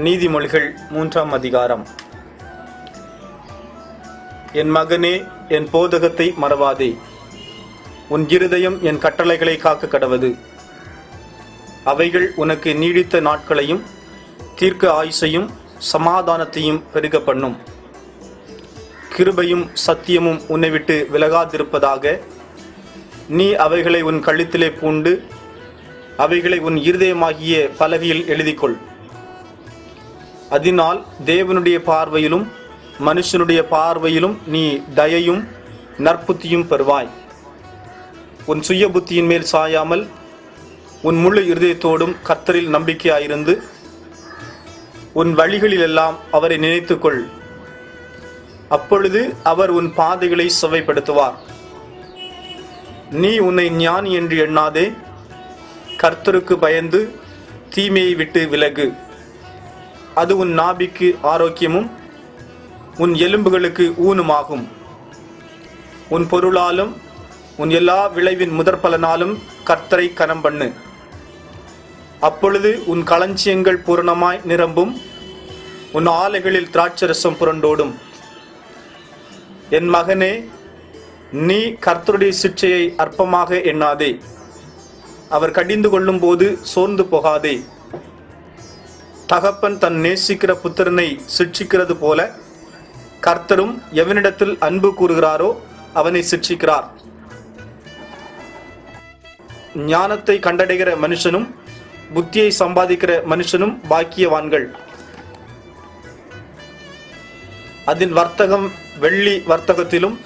நீதிமொழிகள் 3ஆம் அதிகாரம். என் மகனே, என் போதகத்தை மறவாதே. உன் இருதயம் என் கட்டளைகளை காக்க கடவது. அவைகள் உனக்கு நீடித்த நாட்களையும் தீர்க்க ஆயுசையும் சமாதானத்தையும் பெருக பண்ணும். கிருபையும் சத்தியமும் உன்னை விட்டு விலகாதிருப்பதாக. நீ அவைகளை உன் கழுத்திலே பூண்டு அவைகளை உன் இருதயமாகிய பலகையில் எழுதிக்கொள். அதனால் தேவனுடைய பார்வையிலும் மனுஷனுடைய பார்வையிலும் நீ தயையும் நற்புத்தியும் பெறுவாய். உன் சுய புத்தியின் மேல் சாயாமல் உன் முழு இருதயத்தோடும் கர்த்தரில் நம்பிக்கையாயிருந்து உன் வழிகளிலெல்லாம் அவரை நினைத்துக்கொள். அப்பொழுது அவர் உன் பாதைகளை செவ்வைப்படுத்துவார். நீ உன்னை ஞானி என்று எண்ணாதே. கர்த்தருக்கு பயந்து தீமையை விட்டு விலகு. அது உன் நாபிக்கு ஆரோக்கியமும் உன் எலும்புகளுக்கு ஊனுமாகும். உன் பொருளாலும் உன் எல்லா விளைவின் முதற் பலனாலும் கர்த்தரை கனம் பண்ணு. அப்பொழுது உன் களஞ்சியங்கள் பூரணமாய் நிரம்பும். உன் ஆலைகளில் திராட்சரசம் புரண்டோடும். என் மகனே, நீ கர்த்தருடைய சிட்சையை அற்பமாக எண்ணாதே. அவர் கடிந்து கொள்ளும் போது சோர்ந்து போகாதே. தகப்பன் தன் நேசிக்கிற புத்திரனை சிட்சிக்கிறது போல கர்த்தரும் எவனிடத்தில் அன்பு கூறுகிறாரோ அவனை சிட்சிக்கிறார். ஞானத்தை கண்டடைகிற மனுஷனும் புத்தியை சம்பாதிக்கிற மனுஷனும் பாக்கியவான்கள். அதன் வர்த்தகம் வெள்ளி வர்த்தகத்திலும்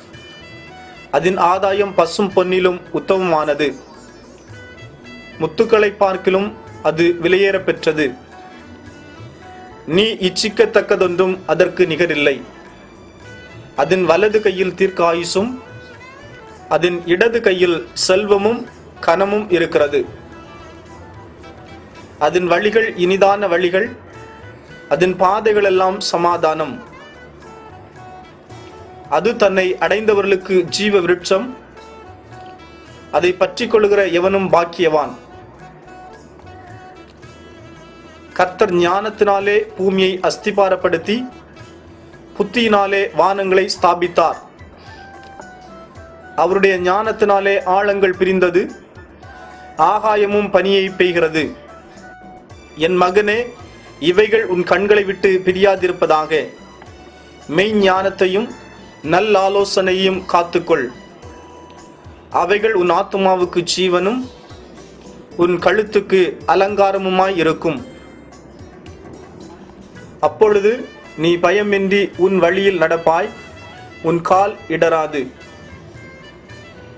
அதன் ஆதாயம் பசும் பொன்னிலும் உத்தமமானது. முத்துக்களை பார்க்கிலும் அது விலையேற பெற்றது. நீ இச்சிக்கத்தக்கதொன்றும் அதற்கு நிகரில்லை. அதன் வலது கையில் தீர்க்க ஆயுசும் அதன் இடது கையில் செல்வமும் கனமும் இருக்கிறது. அதன் வழிகள் இனிதான வழிகள், அதன் பாதைகளெல்லாம் சமாதானம். அது தன்னை அடைந்தவர்களுக்கு ஜீவ விருட்சம். அதை பற்றி கொள்ளுகிற எவனும் பாக்கியவான். கர்த்தர் ஞானத்தினாலே பூமியை அஸ்திபாரப்படுத்தி புத்தியினாலே வானங்களை ஸ்தாபித்தார். அவருடைய ஞானத்தினாலே ஆழங்கள் பிரிந்தது, ஆகாயமும் பனியை பெய்கிறது. என் மகனே, இவைகள் உன் கண்களை விட்டு பிரியாதிருப்பதாக. மெய் ஞானத்தையும் நல்லாலோசனையும் காத்துக்கொள். அவைகள் உன் ஆத்துமாவுக்கு ஜீவனும் உன் கழுத்துக்கு அலங்காரமுமாய் இருக்கும். அப்பொழுது நீ பயமின்றி உன் வழியில் நடப்பாய், உன் கால் இடராது.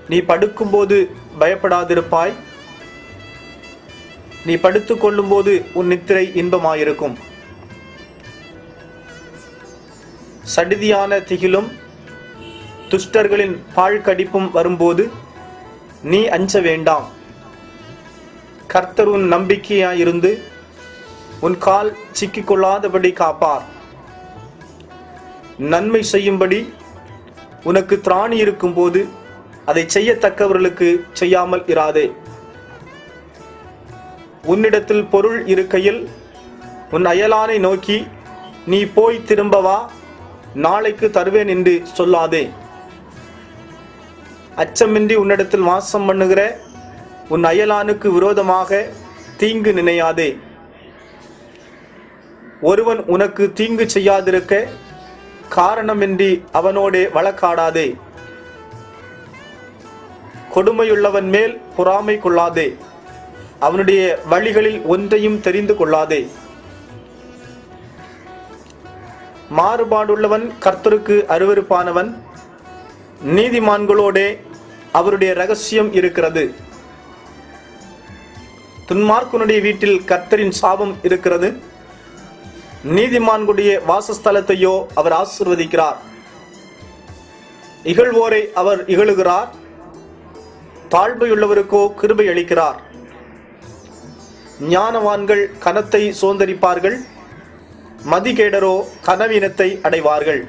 நீ படுக்கும்போது பயப்படாதிருப்பாய். நீ படுத்துக் கொள்ளும்போது உன் நித்திரை இன்பமாயிருக்கும். சடிதியான திகிலும் துஷ்டர்களின் பாழ்கடிப்பும் வரும்போது நீ அஞ்ச வேண்டாம். கர்த்தர் உன் நம்பிக்கையாயிருந்து உன் கால் சிக்கிக்கொள்ளாதபடி காப்பார். நன்மை செய்யும்படி உனக்கு திராணி இருக்கும் போது அதை செய்யத்தக்கவர்களுக்கு செய்யாமல் இராதே. உன்னிடத்தில் பொருள் இருக்கையில் உன் அயலானை நோக்கி நீ போய் திரும்பவா, நாளைக்கு தருவேன் என்று சொல்லாதே. அச்சமின்றி உன்னிடத்தில் வாசம் பண்ணுகிற உன் அயலானுக்கு விரோதமாக தீங்கு நினையாதே. ஒருவன் உனக்கு தீங்கு செய்யாதிருக்க காரணமின்றி அவனோடே வழக்காடாதே. கொடுமையுள்ளவன் மேல் பொறாமை கொள்ளாதே. அவனுடைய வழிகளில் ஒன்றையும் தெரிந்து கொள்ளாதே. மாறுபாடுள்ளவன் கர்த்தருக்கு அருவருப்பானவன். நீதிமான்களோடே அவருடைய ரகசியம் இருக்கிறது. துன்மார்க்கனுடைய வீட்டில் கர்த்தரின் சாபம் இருக்கிறது. நீதிமான்களுடைய வாசஸ்தலத்தையோ அவர் ஆசீர்வதிக்கிறார். இகழ்வோரை அவர் இகழுகிறார். தாழ்மையுள்ளவருக்கோ கிருபை அளிக்கிறார். ஞானவான்கள் கனத்தை சுதந்தரிப்பார்கள், மதிகேடரோ கனவீனத்தை அடைவார்கள்.